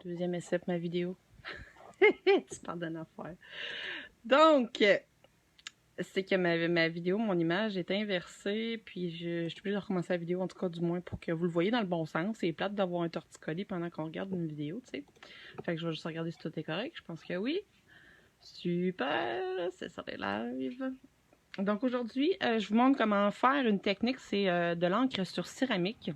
Deuxième essai pour ma vidéo. Tu parles d'une affaire. Donc, c'est que ma vidéo, mon image est inversée, puis je suis obligée de recommencer la vidéo, en tout cas du moins pour que vous le voyez dans le bon sens. C'est plate d'avoir un torticolis pendant qu'on regarde une vidéo, tu sais. Fait que je vais juste regarder si tout est correct. Je pense que oui. Super, c'est ça les live. Donc aujourd'hui, je vous montre comment faire une technique, c'est de l'encre sur céramique.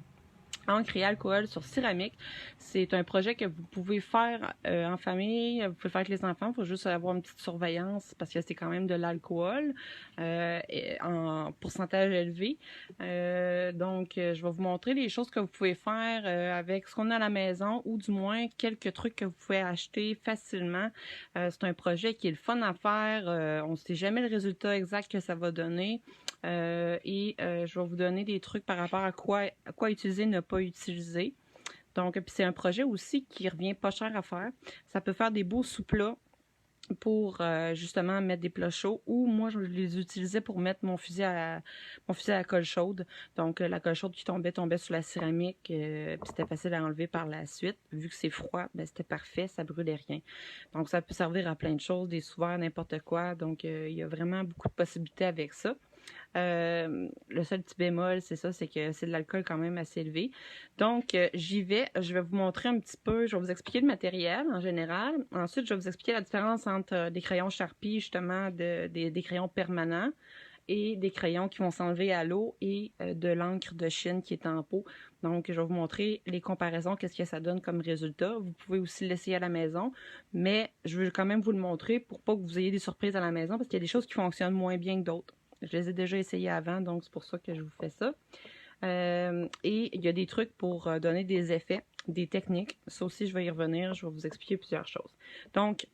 Encre et alcool sur céramique. C'est un projet que vous pouvez faire en famille, vous pouvez faire avec les enfants, il faut juste avoir une petite surveillance parce que c'est quand même de l'alcool en pourcentage élevé. Donc, je vais vous montrer les choses que vous pouvez faire avec ce qu'on a à la maison ou du moins quelques trucs que vous pouvez acheter facilement. C'est un projet qui est le fun à faire. On ne sait jamais le résultat exact que ça va donner. Je vais vous donner des trucs par rapport à quoi utiliser, ne pas utiliser. Donc, puis c'est un projet aussi qui revient pas cher à faire. Ça peut faire des beaux sous-plats pour justement mettre des plats chauds, ou moi je les utilisais pour mettre mon fusil à colle chaude. Donc la colle chaude qui tombait sur la céramique, puis c'était facile à enlever par la suite. Vu que c'est froid, ben c'était parfait, ça brûlait rien. Donc ça peut servir à plein de choses, des sous-verts, n'importe quoi. Donc il y a vraiment beaucoup de possibilités avec ça. Le seul petit bémol, c'est ça, c'est que c'est de l'alcool quand même assez élevé. Donc, j'y vais. Je vais vous montrer un petit peu, je vais vous expliquer le matériel en général. Ensuite, je vais vous expliquer la différence entre des crayons Sharpie, justement, des crayons permanents et des crayons qui vont s'enlever à l'eau et de l'encre de Chine qui est en pot. Donc, je vais vous montrer les comparaisons, qu'est-ce que ça donne comme résultat. Vous pouvez aussi l'essayer à la maison, mais je veux quand même vous le montrer pour pas que vous ayez des surprises à la maison parce qu'il y a des choses qui fonctionnent moins bien que d'autres. Je les ai déjà essayés avant, donc c'est pour ça que je vous fais ça. Et il y a des trucs pour donner des effets, des techniques. Ça aussi, je vais y revenir. Je vais vous expliquer plusieurs choses. Donc,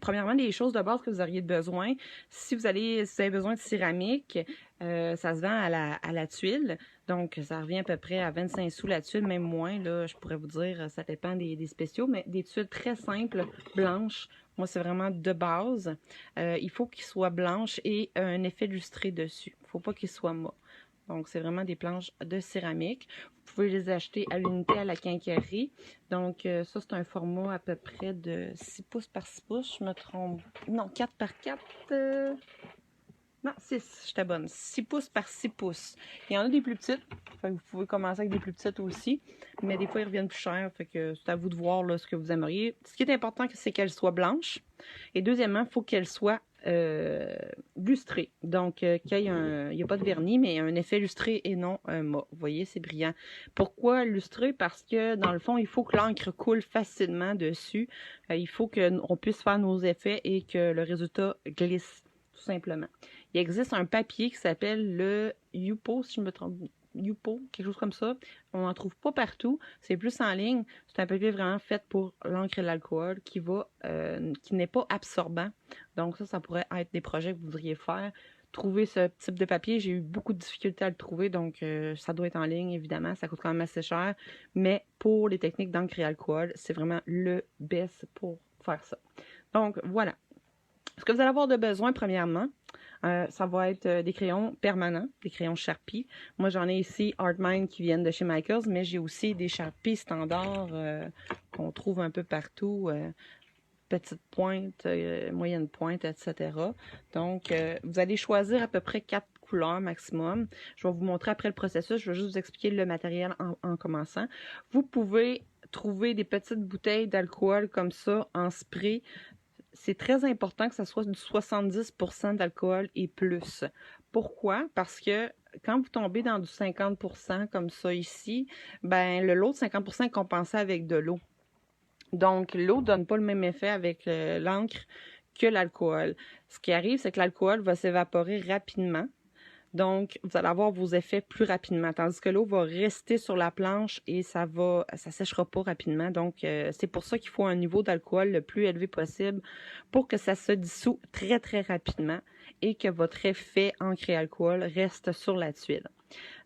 premièrement, les choses de base que vous auriez besoin, si vous avez besoin de céramique, ça se vend à la tuile. Donc, ça revient à peu près à 25 sous la tuile, même moins. Là, je pourrais vous dire, ça dépend des spéciaux, mais des tuiles très simples, blanches. Moi, c'est vraiment de base. Il faut qu'il soit blanche et un effet lustré dessus. Il ne faut pas qu'il soit mat. Donc, c'est vraiment des planches de céramique. Vous pouvez les acheter à l'unité à la quincaillerie. Donc, ça, c'est un format à peu près de 6 pouces par 6 pouces. Je me trompe. Non, 4 par 4. Non, 6, j'étais bonne. 6 pouces par 6 pouces. Il y en a des plus petites. Fait que vous pouvez commencer avec des plus petites aussi. Mais des fois, ils reviennent plus chers. Fait que c'est à vous de voir là, ce que vous aimeriez. Ce qui est important, c'est qu'elle soit blanche. Et deuxièmement, il faut qu'elle soit lustrée. Donc, qu'il y ait il n'y a pas de vernis, mais un effet lustré et non un mat. Vous voyez, c'est brillant. Pourquoi lustré? Parce que, dans le fond, il faut que l'encre coule facilement dessus. Il faut qu'on puisse faire nos effets et que le résultat glisse, tout simplement. Il existe un papier qui s'appelle le Yupo, si je me trompe. Yupo, quelque chose comme ça. On n'en trouve pas partout. C'est plus en ligne. C'est un papier vraiment fait pour l'encre et l'alcool qui n'est pas absorbant. Donc ça pourrait être des projets que vous voudriez faire. Trouver ce type de papier, j'ai eu beaucoup de difficultés à le trouver, donc ça doit être en ligne, évidemment. Ça coûte quand même assez cher. Mais pour les techniques d'encre et alcool, c'est vraiment le best pour faire ça. Donc voilà. Ce que vous allez avoir de besoin, premièrement, ça va être des crayons permanents, des crayons Sharpie. Moi, j'en ai ici Artmind qui viennent de chez Michaels, mais j'ai aussi des Sharpie standards qu'on trouve un peu partout, petite pointe, moyenne pointe, etc. Donc, vous allez choisir à peu près 4 couleurs maximum. Je vais vous montrer après le processus. Je vais juste vous expliquer le matériel en commençant. Vous pouvez trouver des petites bouteilles d'alcool comme ça en spray. C'est très important que ça soit du 70% d'alcool et plus. Pourquoi? Parce que quand vous tombez dans du 50% comme ça ici, ben l'autre 50% est compensé avec de l'eau. Donc, l'eau ne donne pas le même effet avec l'encre que l'alcool. Ce qui arrive, c'est que l'alcool va s'évaporer rapidement. Donc, vous allez avoir vos effets plus rapidement, tandis que l'eau va rester sur la planche et ça séchera pas rapidement. Donc, c'est pour ça qu'il faut un niveau d'alcool le plus élevé possible pour que ça se dissout très, très rapidement et que votre effet encre et alcool reste sur la tuile.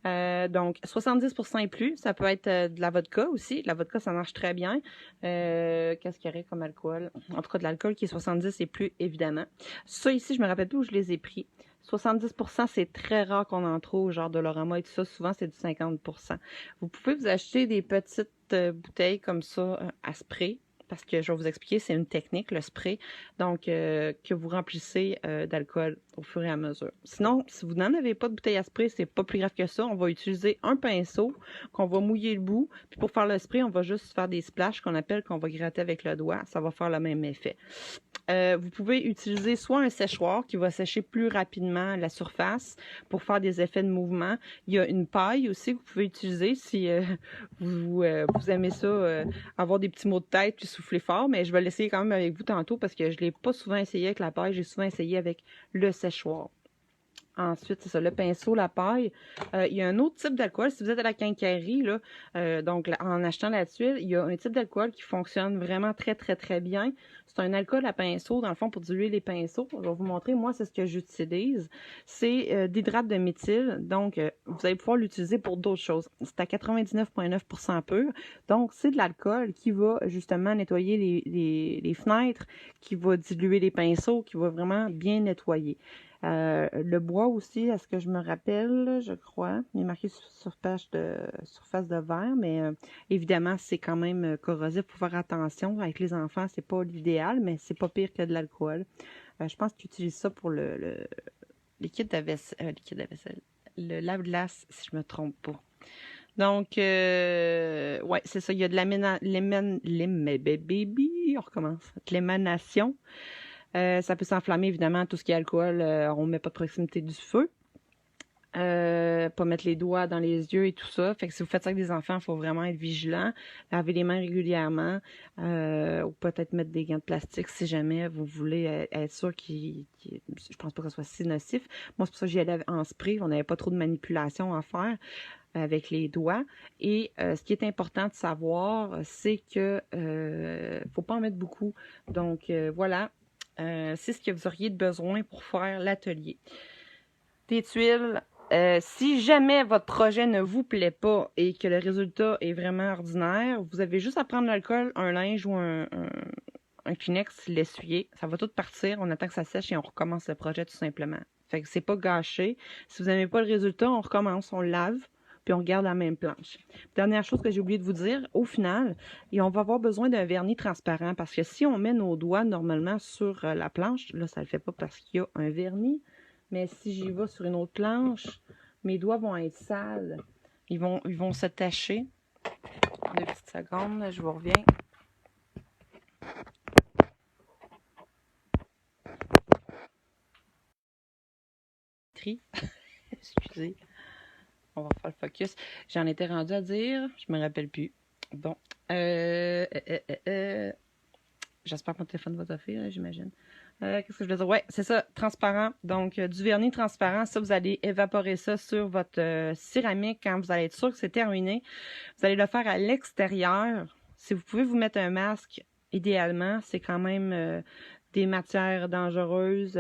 Donc, 70% et plus, ça peut être de la vodka aussi. La vodka, ça marche très bien. Qu'est-ce qu'il y aurait comme alcool? En tout cas, de l'alcool qui est 70 et plus, évidemment. Ça ici, je me rappelle plus où je les ai pris. 70%, c'est très rare qu'on en trouve, genre de l'Orama et tout ça. Souvent, c'est du 50%. Vous pouvez vous acheter des petites bouteilles comme ça à spray. parce que je vais vous expliquer, c'est une technique, le spray, donc que vous remplissez d'alcool au fur et à mesure. Sinon, si vous n'en avez pas de bouteille à spray, c'est pas plus grave que ça. On va utiliser un pinceau qu'on va mouiller le bout, puis pour faire le spray, on va juste faire des splashes qu'on va gratter avec le doigt. Ça va faire le même effet. Vous pouvez utiliser soit un séchoir qui va sécher plus rapidement la surface pour faire des effets de mouvement. Il y a une paille aussi que vous pouvez utiliser si vous aimez ça, avoir des petits maux de tête puis souffler fort, mais je vais l'essayer quand même avec vous tantôt parce que je ne l'ai pas souvent essayé avec la paille, j'ai souvent essayé avec le séchoir. Ensuite, c'est ça, le pinceau, la paille. Il y a un autre type d'alcool. Si vous êtes à la quincaillerie, là, donc en achetant la tuile, il y a un type d'alcool qui fonctionne vraiment très, très, très bien. C'est un alcool à pinceau, dans le fond, pour diluer les pinceaux. Je vais vous montrer, moi, c'est ce que j'utilise. C'est d'hydrate de méthyle. Donc, vous allez pouvoir l'utiliser pour d'autres choses. C'est à 99,9% pur. Donc, c'est de l'alcool qui va justement nettoyer les fenêtres, qui va diluer les pinceaux, qui va vraiment bien nettoyer. Le bois aussi, à ce que je me rappelle, je crois, il est marqué surface de verre, mais évidemment, c'est quand même corrosif. Il faut faire attention. Avec les enfants, c'est pas l'idéal, mais c'est pas pire que de l'alcool. Je pense qu'ils utilisent ça pour le liquide de vaisselle, le lave-glace, si je me trompe pas. Donc, ouais, c'est ça. Il y a de on recommence. De l'émanation. Ça peut s'enflammer, évidemment, tout ce qui est alcool. On ne met pas de proximité du feu. Pas mettre les doigts dans les yeux et tout ça. Fait que si vous faites ça avec des enfants, il faut vraiment être vigilant. Laver les mains régulièrement. Ou peut-être mettre des gants de plastique si jamais vous voulez être sûr je pense pas que ce soit si nocif. Moi, c'est pour ça que j'y allais en spray. On n'avait pas trop de manipulation à faire avec les doigts. Et ce qui est important de savoir, c'est que faut pas en mettre beaucoup. Donc, voilà. C'est ce que vous auriez besoin pour faire l'atelier. Des tuiles. Si jamais votre projet ne vous plaît pas et que le résultat est vraiment ordinaire, vous avez juste à prendre l'alcool, un linge ou un Kleenex, l'essuyer. Ça va tout partir. On attend que ça sèche et on recommence le projet tout simplement. Fait que c'est pas gâché. Si vous n'aimez pas le résultat, on recommence, on lave. Puis on regarde la même planche. Dernière chose que j'ai oublié de vous dire, au final, on va avoir besoin d'un vernis transparent parce que si on met nos doigts normalement sur la planche, là, ça ne le fait pas parce qu'il y a un vernis, mais si j'y vais sur une autre planche, mes doigts vont être sales. Ils vont se tacher. 2 petites secondes, je vous reviens. Excusez. On va faire le focus. J'en étais rendue à dire, je me rappelle plus. Bon. J'espère que mon téléphone va t'offrir, j'imagine. Qu'est-ce que je veux dire? Ouais, c'est ça, transparent. Donc, du vernis transparent, ça, vous allez évaporer ça sur votre céramique quand vous allez être sûr que c'est terminé. Vous allez le faire à l'extérieur. Si vous pouvez vous mettre un masque, idéalement, c'est quand même des matières dangereuses,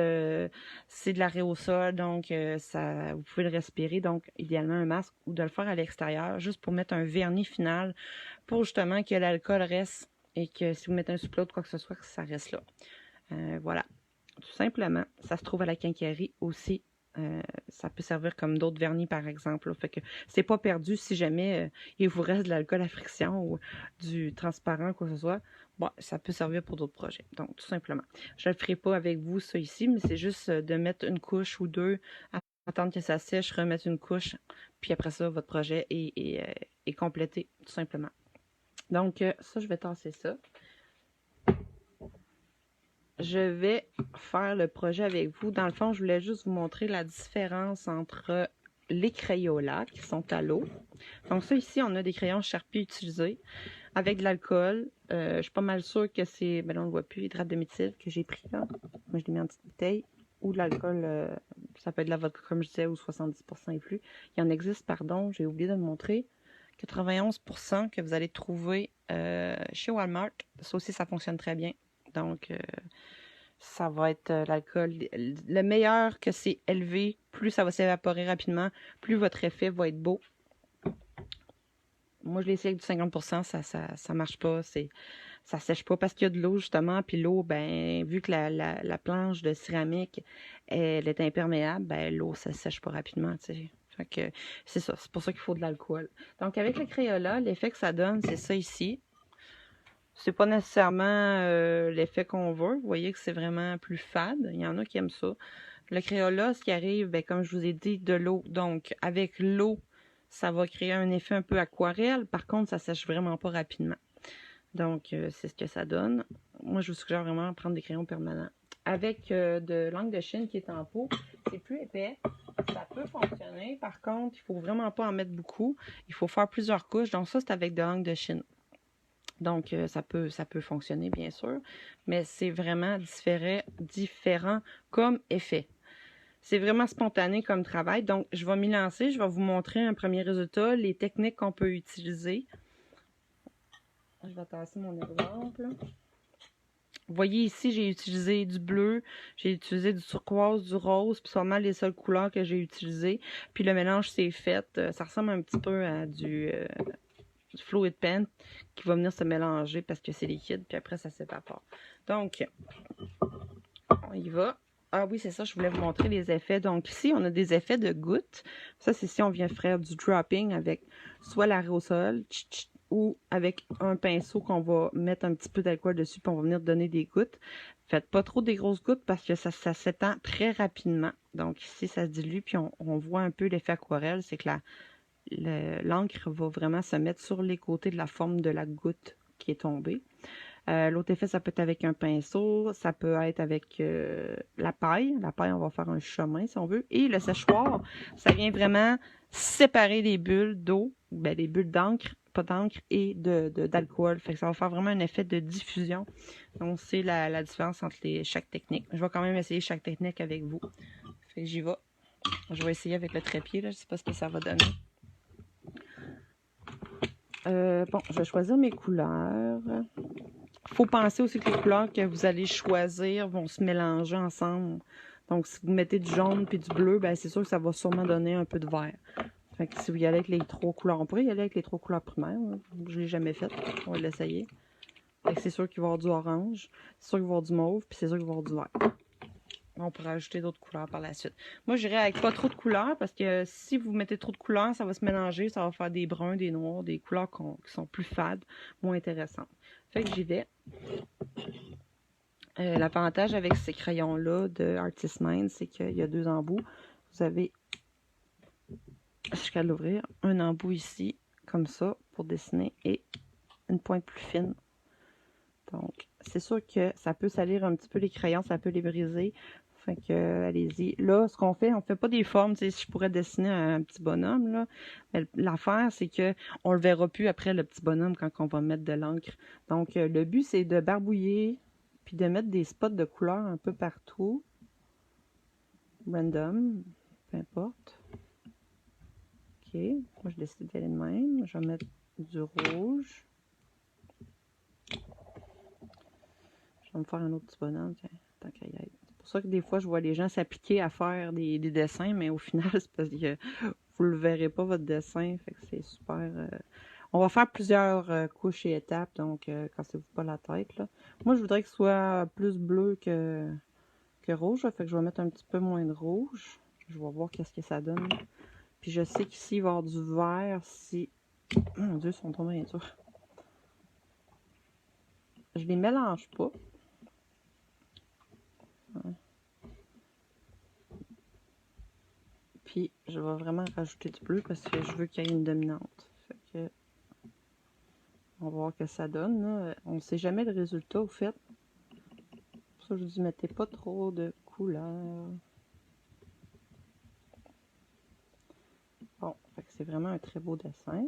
c'est de l'aérosol, donc vous pouvez le respirer, donc idéalement un masque ou de le faire à l'extérieur, juste pour mettre un vernis final, pour justement que l'alcool reste et que si vous mettez un soufflot de quoi que ce soit, que ça reste là. Voilà, tout simplement. Ça se trouve à la quincaillerie aussi. Ça peut servir comme d'autres vernis, par exemple. Là. Fait que c'est pas perdu si jamais il vous reste de l'alcool à friction ou du transparent, quoi que ce soit. Bon, ça peut servir pour d'autres projets. Donc, tout simplement. Je ne le ferai pas avec vous, ça ici, mais c'est juste de mettre une couche ou deux, attendre que ça sèche, remettre une couche, puis après ça, votre projet est complété, tout simplement. Donc, ça, je vais tasser ça. Je vais faire le projet avec vous. Dans le fond, je voulais juste vous montrer la différence entre les Crayolas qui sont à l'eau. Donc ça, ici, on a des crayons Sharpie utilisés avec de l'alcool. Je suis pas mal sûre que c'est, ben là, on ne le voit plus, l'hydrate de méthyle que j'ai pris là. Moi, je l'ai mis en petite bouteille. Ou de l'alcool, ça peut être de la vodka, comme je disais, ou 70% et plus. Il y en existe, pardon, j'ai oublié de le montrer. 91% que vous allez trouver chez Walmart. Ça aussi, ça fonctionne très bien. Donc, ça va être l'alcool. Le meilleur que c'est élevé, plus ça va s'évaporer rapidement, plus votre effet va être beau. Moi, je l'ai essayé avec du 50%, ça marche pas. Ça sèche pas parce qu'il y a de l'eau, justement. Puis l'eau, ben, vu que la planche de céramique, elle est imperméable, ben, l'eau, ça sèche pas rapidement, tu sais. Fait que c'est ça. C'est pour ça qu'il faut de l'alcool. Donc, avec le Crayola, l'effet que ça donne, c'est ça ici. C'est pas nécessairement l'effet qu'on veut. Vous voyez que c'est vraiment plus fade. Il y en a qui aiment ça. Le Crayola, ce qui arrive, ben, comme je vous ai dit, de l'eau. Donc, avec l'eau, ça va créer un effet un peu aquarelle. Par contre, ça sèche vraiment pas rapidement. Donc, c'est ce que ça donne. Moi, je vous suggère vraiment de prendre des crayons permanents. Avec de l'encre de Chine qui est en pot, c'est plus épais. Ça peut fonctionner. Par contre, il faut vraiment pas en mettre beaucoup. Il faut faire plusieurs couches. Donc, ça, c'est avec de l'encre de Chine. Donc, ça peut fonctionner, bien sûr. Mais c'est vraiment différent comme effet. C'est vraiment spontané comme travail. Donc, je vais m'y lancer. Je vais vous montrer un premier résultat, les techniques qu'on peut utiliser. Je vais tasser mon exemple. Vous voyez ici, j'ai utilisé du bleu, j'ai utilisé du turquoise, du rose, puis c'est vraiment les seules couleurs que j'ai utilisées. Puis le mélange s'est fait. Ça ressemble un petit peu à du fluid paint qui va venir se mélanger parce que c'est liquide, puis après ça s'évapore. Donc, on y va. Ah oui, c'est ça, je voulais vous montrer les effets. Donc ici, on a des effets de gouttes. Ça, c'est si on vient faire du dropping avec soit l'aérosol ou avec un pinceau qu'on va mettre un petit peu d'alcool dessus puis on va venir donner des gouttes. Faites pas trop des grosses gouttes parce que ça s'étend très rapidement. Donc ici, ça se dilue puis on voit un peu l'effet aquarelle. C'est que l'encre va vraiment se mettre sur les côtés de la forme de la goutte qui est tombée. L'autre effet, ça peut être avec un pinceau, ça peut être avec la paille. La paille, on va faire un chemin si on veut. Et le séchoir, ça vient vraiment séparer les bulles d'eau, ben, les bulles d'encre, pas d'encre, et d'alcool. Fait que ça va faire vraiment un effet de diffusion. Donc, c'est la différence entre chaque technique. Je vais quand même essayer chaque technique avec vous. Fait que j'y vais. Je vais essayer avec le trépied, là. Je sais pas ce que ça va donner. Bon, je vais choisir mes couleurs. Il faut penser aussi que les couleurs que vous allez choisir vont se mélanger ensemble. Donc, si vous mettez du jaune puis du bleu, ben c'est sûr que ça va sûrement donner un peu de vert. Fait que si vous y allez avec les 3 couleurs, on pourrait y aller avec les 3 couleurs primaires. Je ne l'ai jamais fait. On va l'essayer. Fait que c'est sûr qu'il va y avoir du orange, c'est sûr qu'il va y avoir du mauve, puis c'est sûr qu'il va y avoir du vert. On pourra ajouter d'autres couleurs par la suite. Moi, j'irai avec pas trop de couleurs parce que si vous mettez trop de couleurs, ça va se mélanger, ça va faire des bruns, des noirs, des couleurs qui sont plus fades, moins intéressantes. Fait que j'y vais. L'avantage avec ces crayons-là de Artist Mind, c'est qu'il y a 2 embouts. Vous avez, jusqu'à l'ouvrir, un embout ici, comme ça, pour dessiner, et une pointe plus fine. Donc, c'est sûr que ça peut salir un petit peu les crayons, ça peut les briser. Fait que, allez-y. Là, ce qu'on fait, on fait pas des formes. Tu sais, si je pourrais dessiner un petit bonhomme, là, l'affaire, c'est que on le verra plus après, le petit bonhomme, quand on va mettre de l'encre. Donc, le but, c'est de barbouiller, puis de mettre des spots de couleur un peu partout. Random, peu importe. OK, moi, je décide d'aller de même. Je vais mettre du rouge. Je vais me faire un autre petit bonhomme, tiens, tant qu'à y être. C'est pour ça que des fois, je vois les gens s'appliquer à faire des dessins, mais au final, c'est parce que vous le verrez pas, votre dessin. Fait que c'est super... On va faire plusieurs couches et étapes, donc cassez-vous pas la tête, là. Moi, je voudrais que ce soit plus bleu que rouge, là, fait que je vais mettre un petit peu moins de rouge. Je vais voir qu'est-ce que ça donne. Puis je sais qu'ici, il va y avoir du vert si... Mon Dieu, ils sont trop bien durs. Je les mélange pas. Ouais. Puis, je vais vraiment rajouter du bleu parce que je veux qu'il y ait une dominante. Fait que, on va voir que ça donne, là. On ne sait jamais le résultat, au fait. Pour ça, je vous dis, mettez pas trop de couleurs. Bon, fait que c'est vraiment un très beau dessin.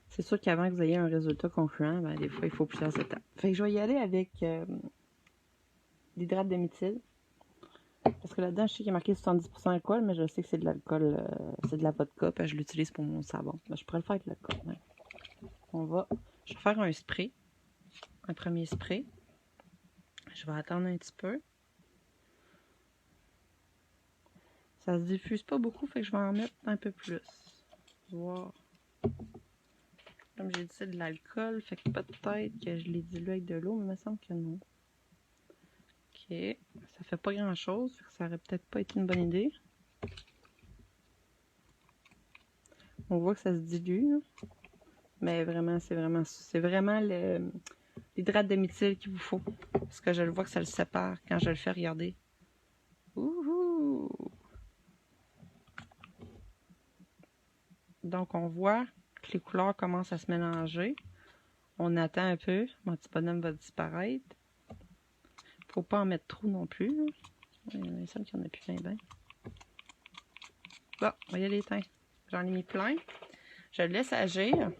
C'est sûr qu'avant que vous ayez un résultat concluant, ben, des fois, il faut plusieurs étapes. Fait que je vais y aller avec l'hydrate de méthyle. Parce que là-dedans, je sais qu'il est marqué 70% alcool, mais je sais que c'est de l'alcool, c'est de la vodka, puis je l'utilise pour mon savon. Ben, je pourrais le faire avec l'alcool. Ouais. Je vais faire un spray, un premier spray. Je vais attendre un petit peu. Ça se diffuse pas beaucoup, fait que je vais en mettre un peu plus. Voir. Comme j'ai dit, c'est de l'alcool, fait que peut-être que je l'ai dilué avec de l'eau, mais il me semble que non. Ok, ça fait pas grand-chose, fait que ça aurait peut-être pas été une bonne idée. On voit que ça se dilue, là. Mais vraiment, c'est vraiment l'hydrate de méthyle qu'il vous faut. Parce que je le vois que ça le sépare quand je le fais regarder. Ouhou! Donc, on voit que les couleurs commencent à se mélanger. On attend un peu. Mon petit bonhomme va disparaître. Faut pas en mettre trop non plus. Il y en a qui en a plus bien. Bon, voyez les teints. J'en ai mis plein. Je le laisse agir.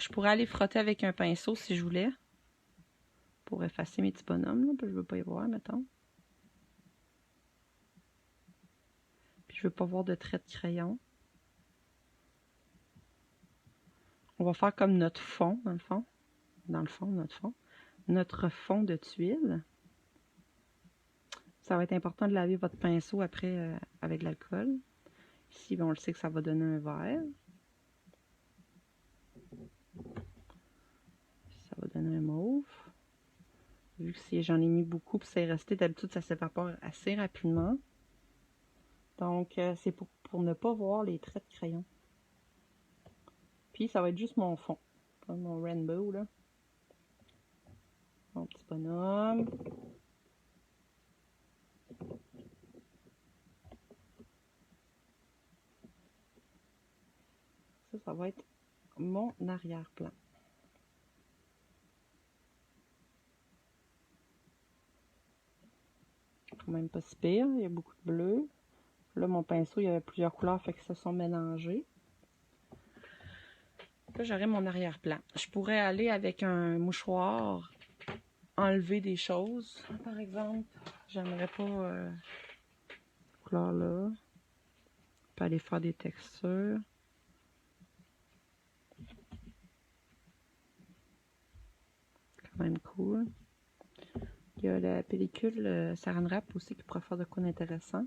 Je pourrais aller frotter avec un pinceau si je voulais. Pour effacer mes petits bonhommes. Là, puis je veux pas y voir, mettons. Puis je veux pas voir de traits de crayon. On va faire comme notre fond, dans le fond. Notre fond de tuile. Ça va être important de laver votre pinceau après avec de l'alcool. Ici, on le sait que ça va donner un vert. Ça va donner un mauve. Vu que j'en ai mis beaucoup, puis c'est resté, d'habitude, ça s'évapore assez rapidement. Donc, c'est pour ne pas voir les traits de crayon. Puis, ça va être juste mon fond. Comme mon rainbow, là. Mon petit bonhomme. Ça va être mon arrière-plan. Quand même pas si pire, il y a beaucoup de bleu. Là, mon pinceau, il y avait plusieurs couleurs, fait que ça se sont mélangés. Là, j'aurai mon arrière-plan. Je pourrais aller avec un mouchoir, enlever des choses. Par exemple, j'aimerais pas couleur là. On peut aller faire des textures. Quand même cool. Il y a la pellicule Saran Wrap aussi qui pourrait faire de quoi d'intéressant.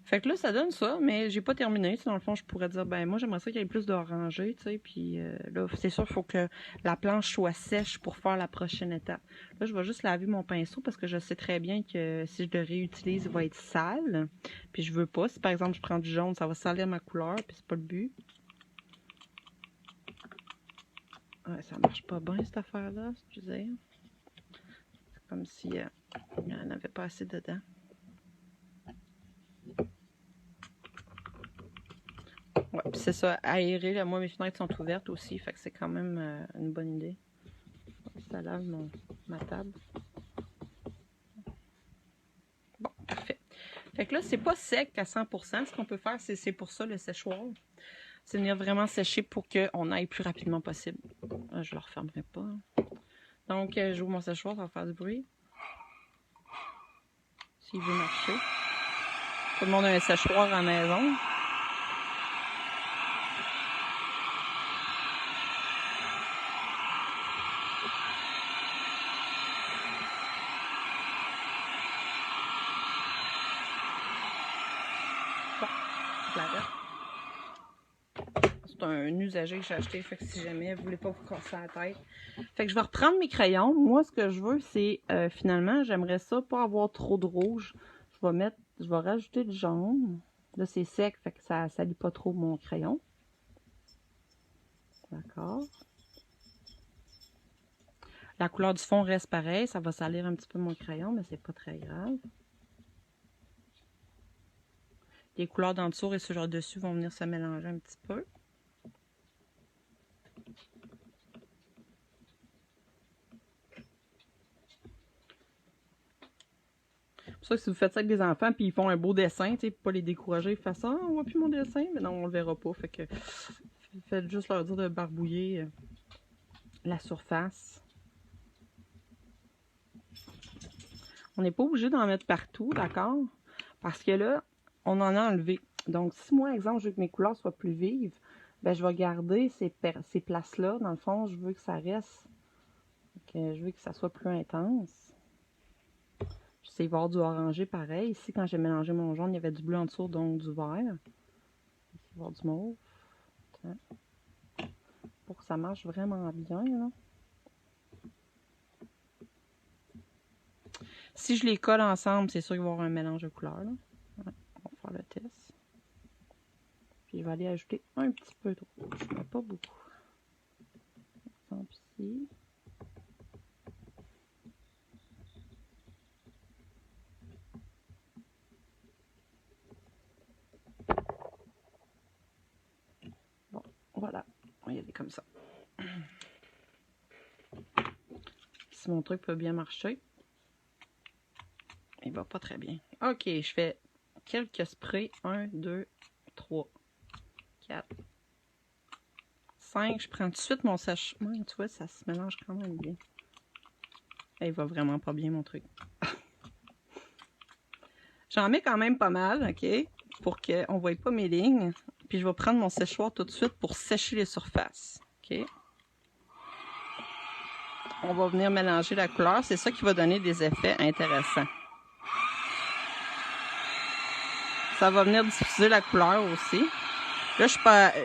Fait que là, ça donne ça, mais j'ai pas terminé. Dans le fond, je pourrais dire, ben moi, j'aimerais ça qu'il y ait plus d'orangé, tu sais. Puis là, c'est sûr, il faut que la planche soit sèche pour faire la prochaine étape. Là, je vais juste laver mon pinceau parce que je sais très bien que si je le réutilise, il va être sale. Puis je veux pas. Si par exemple, je prends du jaune, ça va salir ma couleur, puis c'est pas le but. Ouais, ça marche pas bien, cette affaire-là, excusez. C'est comme si il n'y en avait pas assez dedans. Ouais, puis c'est ça, aérer, là, moi mes fenêtres sont ouvertes aussi, fait que c'est quand même une bonne idée. Ça lave ma table. Bon, parfait. Fait que là, c'est pas sec à 100%. Ce qu'on peut faire, c'est pour ça le séchoir. C'est venir vraiment sécher pour qu'on aille plus rapidement possible. Je le refermerai pas. Donc, j'ouvre mon séchoir, ça va faire du bruit. S'il veut marcher. Tout le monde a un séchoir à la maison. C'est un usager que j'ai acheté, fait que si jamais vous voulez pas vous casser la tête. Fait que je vais reprendre mes crayons. Moi, ce que je veux, c'est finalement, j'aimerais ça pas avoir trop de rouge. Je vais rajouter du jaune. Là, c'est sec, fait que ça salit pas trop mon crayon. D'accord. La couleur du fond reste pareil, ça va salir un petit peu mon crayon, mais c'est pas très grave. Les couleurs d'en dessous et ceux dessus vont venir se mélanger un petit peu. C'est pour ça que si vous faites ça avec des enfants puis ils font un beau dessin, tu sais, pour pas les décourager, ils font ça, on voit plus mon dessin, mais non, on le verra pas. Fait que faites juste leur dire de barbouiller la surface. On n'est pas obligé d'en mettre partout, d'accord? Parce que là, on en a enlevé. Donc, si moi, exemple, je veux que mes couleurs soient plus vives, ben, je vais garder ces places-là. Dans le fond, je veux que ça reste, je veux que ça soit plus intense. Je sais, il va y avoir du orangé pareil. Ici, quand j'ai mélangé mon jaune, il y avait du bleu en dessous, donc du vert. Ici, il va y avoir du mauve. Tiens. Pour que ça marche vraiment bien, là. Si je les colle ensemble, c'est sûr qu'il va y avoir un mélange de couleurs, là. Ouais, on va faire le test. Puis je vais aller ajouter un petit peu d'eau. Je ne mets pas beaucoup. Par exemple ici. Bon, voilà. On va y aller comme ça. Si mon truc peut bien marcher. Il va pas très bien. Ok, je fais quelques sprays. 1, 2, 3, 4, 5. Je prends tout de suite mon sèche. Tu vois, ça se mélange quand même bien. Il va vraiment pas bien mon truc. J'en mets quand même pas mal, ok? Pour qu'on ne voie pas mes lignes. Puis je vais prendre mon séchoir tout de suite pour sécher les surfaces. Ok? On va venir mélanger la couleur. C'est ça qui va donner des effets intéressants. Ça va venir diffuser la couleur aussi. Là,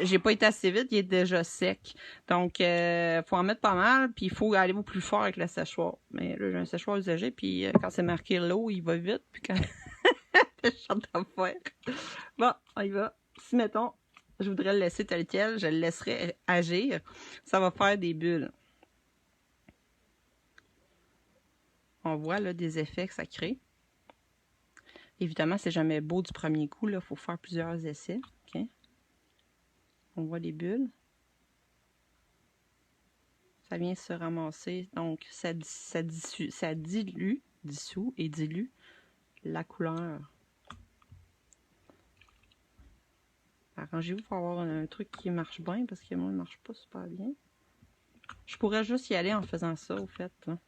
j'ai pas été assez vite, il est déjà sec. Donc, faut en mettre pas mal, puis il faut aller au plus fort avec le séchoir. Mais là, j'ai un séchoir usagé, puis quand c'est marqué l'eau, il va vite, puis quand je chante à faire. Bon, on y va. Si, mettons, je voudrais le laisser tel quel, je le laisserai agir. Ça va faire des bulles. On voit là des effets que ça crée. Évidemment, c'est jamais beau du premier coup. Il faut faire plusieurs essais. Okay? On voit les bulles. Ça vient se ramasser. Donc, ça dilue la couleur. Arrangez-vous pour avoir un truc qui marche bien, parce que moi, il ne marche pas super bien. Je pourrais juste y aller en faisant ça, au fait. Là.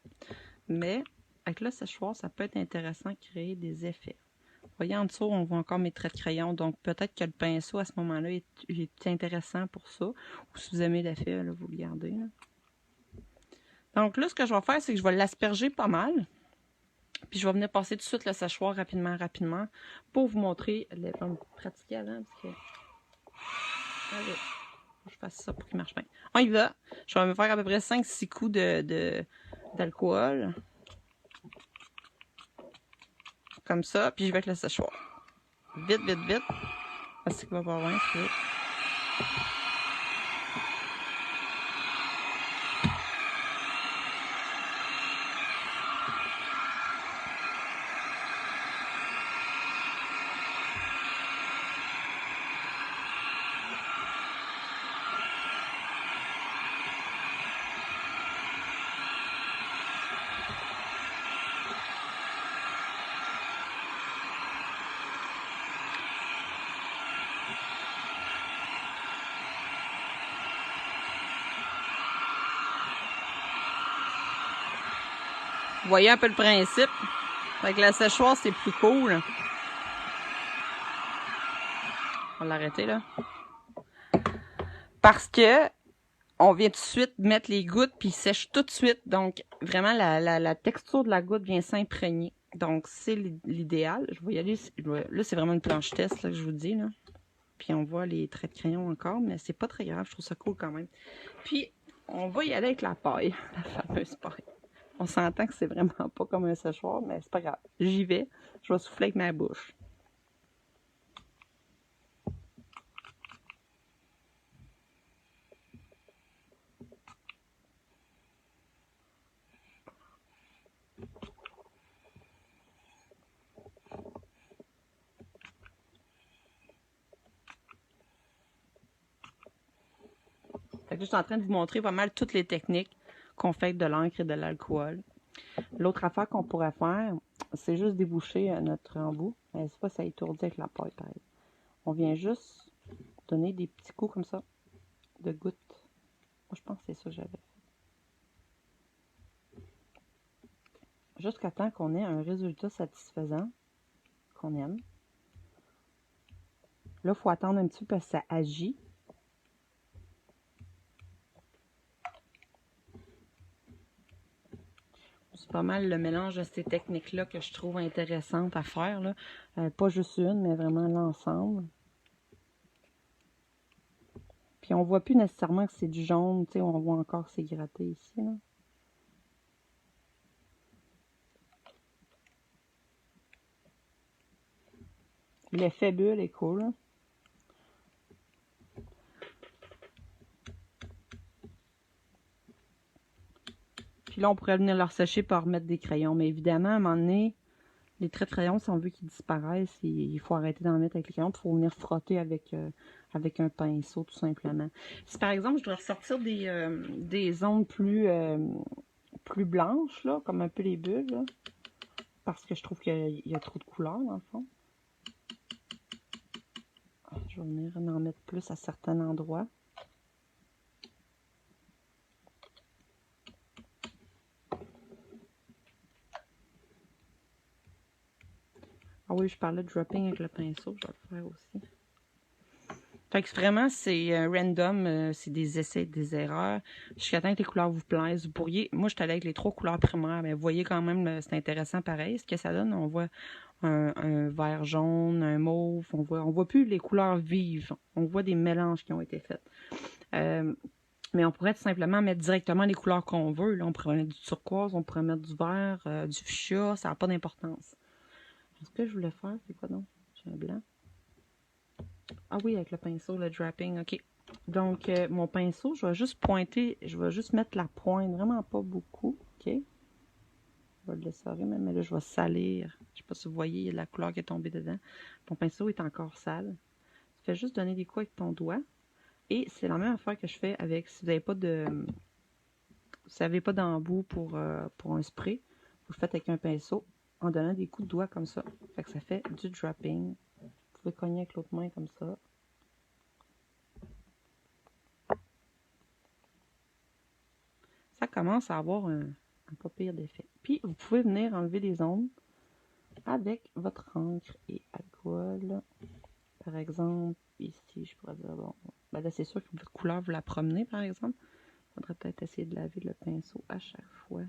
Mais, avec le séchoir, ça peut être intéressant de créer des effets. Vous voyez, en dessous, on voit encore mes traits de crayon. Donc, peut-être que le pinceau, à ce moment-là, est intéressant pour ça. Ou si vous aimez l'effet, vous le gardez. Là. Donc là, ce que je vais faire, c'est que je vais l'asperger pas mal. Puis je vais venir passer tout de suite le séchoir rapidement, pour vous montrer. Je vais me pratiquer avant, parce que... Allez, faut que je fasse ça pour qu'il marche bien. On y va. Je vais me faire à peu près 5-6 coups d'alcool. Comme ça, puis je vais avec le séchoir. Vite, vite, vite. Parce qu'il va pas loin, c'est vite. Vous voyez un peu le principe. Avec la séchoir, c'est plus cool. On va l'arrêter là. Parce que on vient tout de suite mettre les gouttes puis il sèche tout de suite. Donc, vraiment, la texture de la goutte vient s'imprégner. Donc, c'est l'idéal. Je vais y aller. Là, c'est vraiment une planche test là, que je vous dis. Là. Puis, on voit les traits de crayon encore, mais c'est pas très grave. Je trouve ça cool quand même. Puis, on va y aller avec la paille. La fameuse paille. On s'entend que c'est vraiment pas comme un séchoir, mais c'est pas grave. J'y vais. Je vais souffler avec ma bouche. Fait que je suis en train de vous montrer pas mal toutes les techniques qu'on fait avec de l'encre et de l'alcool. L'autre affaire qu'on pourrait faire, c'est juste déboucher notre embout. Mais c'est pas ça étourdit avec la paille, pareil. On vient juste donner des petits coups comme ça, de gouttes. Moi, je pense que c'est ça que j'avais fait. Jusqu'à temps qu'on ait un résultat satisfaisant, qu'on aime. Là, il faut attendre un petit peu parce que ça agit. C'est pas mal le mélange de ces techniques-là que je trouve intéressantes à faire. Là. Pas juste une, mais vraiment l'ensemble. Puis on voit plus nécessairement que c'est du jaune. On voit encore que c'est gratté ici. Là. L'effet bulle est cool. Là. Puis là, on pourrait venir leur sécher par remettre des crayons. Mais évidemment, à un moment donné, les traits de crayon, si on veut qu'ils disparaissent, il faut arrêter d'en mettre avec les crayons. Il faut venir frotter avec un pinceau, tout simplement. Si par exemple, je dois ressortir des zones plus blanches, là, comme un peu les bulles, là, parce que je trouve qu'il y a trop de couleurs, dans le fond. Je vais venir en mettre plus à certains endroits. Ah oui, je parlais de dropping avec le pinceau, je vais le faire aussi. Fait que vraiment, c'est random, c'est des essais, des erreurs. Jusqu'à temps que les couleurs vous plaisent. Vous pourriez, moi, je suis allée avec les 3 couleurs primaires, mais vous voyez quand même, c'est intéressant pareil. Ce que ça donne, on voit un vert jaune, un mauve, on voit plus les couleurs vives. On voit des mélanges qui ont été faits. Mais on pourrait tout simplement mettre directement les couleurs qu'on veut. Là, on pourrait mettre du turquoise, on pourrait mettre du vert, du fuchsia, ça n'a pas d'importance. Ce que je voulais faire, c'est quoi donc? J'ai un blanc. Ah oui, avec le pinceau, le draping, ok. Donc, mon pinceau, je vais juste pointer, je vais juste mettre la pointe, vraiment pas beaucoup, ok? Je vais le laisser, mais là, je vais salir. Je sais pas si vous voyez, il y a de la couleur qui est tombée dedans. Mon pinceau est encore sale. Tu fais juste donner des coups avec ton doigt. Et c'est la même affaire que je fais avec, si vous n'avez pas d'embout pour un spray, vous le faites avec un pinceau en donnant des coups de doigt comme ça. Fait que ça fait du dropping. Vous pouvez cogner avec l'autre main comme ça. Ça commence à avoir un pas pire d'effet. Puis, vous pouvez venir enlever les ombres avec votre encre et alcool. Par exemple, ici, je pourrais dire, bon, ben là, c'est sûr que votre couleur, vous la promenez, par exemple. Il faudrait peut-être essayer de laver le pinceau à chaque fois.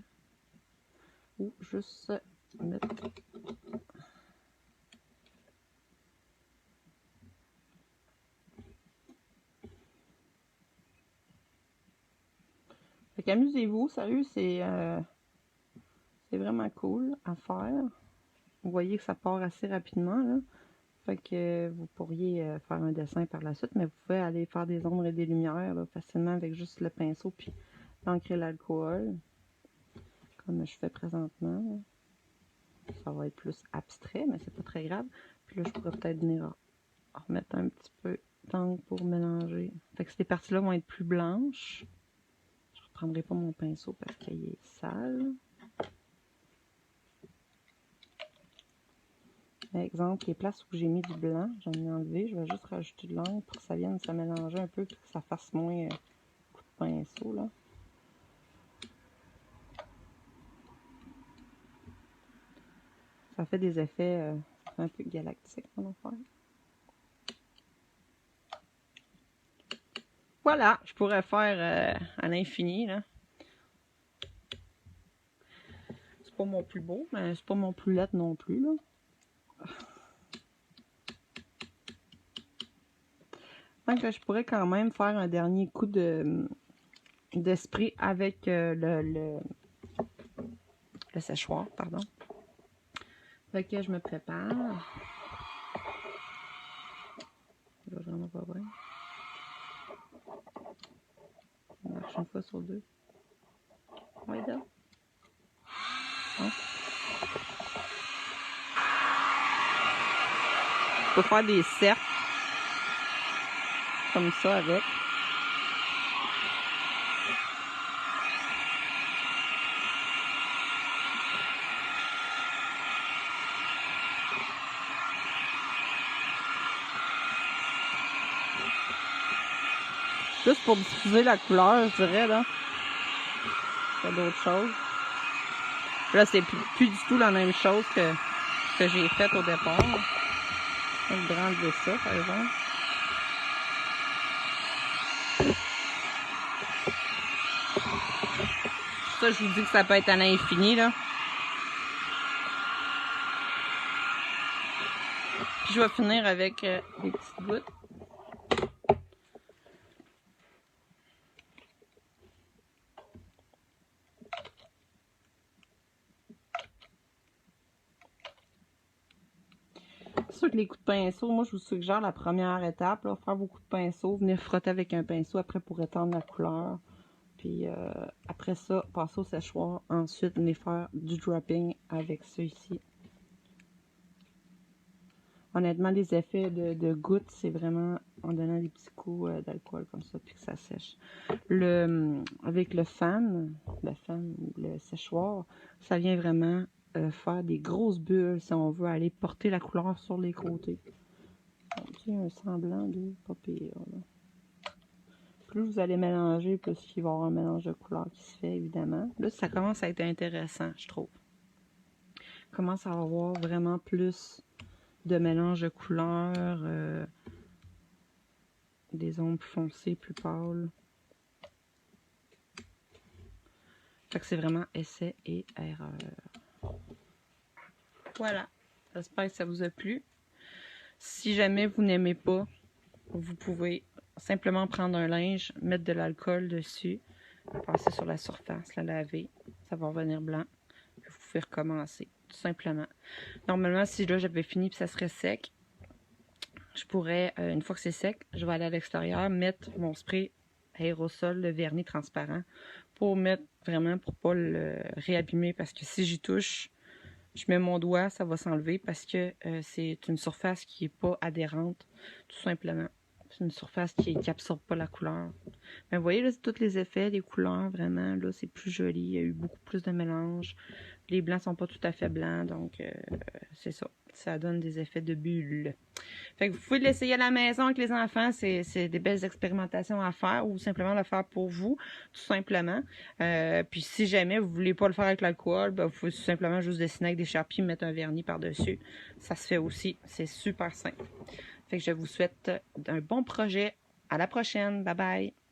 Ou juste mettre... Fait qu'amusez-vous, sérieux, c'est vraiment cool à faire. Vous voyez que ça part assez rapidement, là. Fait que vous pourriez faire un dessin par la suite, mais vous pouvez aller faire des ombres et des lumières là, facilement avec juste le pinceau puis l'encre et l'alcool, comme je fais présentement. Là. Ça va être plus abstrait, mais c'est pas très grave. Puis là, je pourrais peut-être venir remettre un petit peu d'encre pour mélanger. Fait que ces parties-là vont être plus blanches. Je reprendrai pas mon pinceau parce qu'il est sale. Par exemple, les places où j'ai mis du blanc, j'en ai enlevé. Je vais juste rajouter de l'encre pour que ça vienne se mélanger un peu, pour que ça fasse moins coup de pinceau, là. Ça fait des effets un peu galactiques, on va faire. Voilà, je pourrais faire à l'infini, là. C'est pas mon plus beau, mais c'est pas mon plus laid non plus, là. Donc, je pourrais quand même faire un dernier coup d'esprit avec le séchoir, pardon. Fait que je me prépare. Je vais vraiment pas voir. On marche une fois sur 2. Ouais, là. Hein? Je peux faire des cercles. Comme ça avec. Juste pour diffuser la couleur, je dirais, là. Pas d'autre chose. Là, c'est plus du tout la même chose que j'ai fait au départ. Je vais enlever ça, par exemple. Ça, je vous dis que ça peut être à l'infini, là. Puis je vais finir avec des petites gouttes. C'est sûr que les coups de pinceau, moi je vous suggère la première étape, là, faire vos coups de pinceau, venir frotter avec un pinceau après pour étendre la couleur. Puis après ça, passer au séchoir. Ensuite, venir faire du dropping avec ça ici. Honnêtement, les effets de gouttes, c'est vraiment en donnant des petits coups d'alcool comme ça, puis que ça sèche. Avec le fan ou le séchoir, ça vient vraiment faire des grosses bulles si on veut aller porter la couleur sur les côtés. Il y a un semblant de pas pire, là. Plus vous allez mélanger, plus il va y avoir un mélange de couleurs qui se fait, évidemment. Là, ça commence à être intéressant, je trouve. Commence à avoir vraiment plus de mélange de couleurs, des ombres foncées plus pâles. Fait que c'est vraiment essai et erreur. Voilà. J'espère que ça vous a plu. Si jamais vous n'aimez pas, vous pouvez simplement prendre un linge, mettre de l'alcool dessus, passer sur la surface, la laver. Ça va revenir blanc. Puis vous pouvez recommencer, tout simplement. Normalement, si là j'avais fini et ça serait sec, je pourrais, une fois que c'est sec, je vais aller à l'extérieur, mettre mon spray aérosol, le vernis transparent, pour mettre vraiment, pour pas le réabîmer, parce que si j'y touche, je mets mon doigt, ça va s'enlever, parce que c'est une surface qui n'est pas adhérente, tout simplement. C'est une surface qui n'absorbe pas la couleur. Mais vous voyez, là, c'est tous les effets, les couleurs, vraiment, là, c'est plus joli. Il y a eu beaucoup plus de mélange. Les blancs sont pas tout à fait blancs, donc c'est ça. Ça donne des effets de bulles. Fait que vous pouvez l'essayer à la maison avec les enfants. C'est des belles expérimentations à faire ou simplement le faire pour vous, tout simplement. Puis si jamais vous voulez pas le faire avec l'alcool, ben, vous pouvez tout simplement juste dessiner avec des charpies, mettre un vernis par-dessus. Ça se fait aussi. C'est super simple. Fait que je vous souhaite un bon projet. À la prochaine. Bye bye.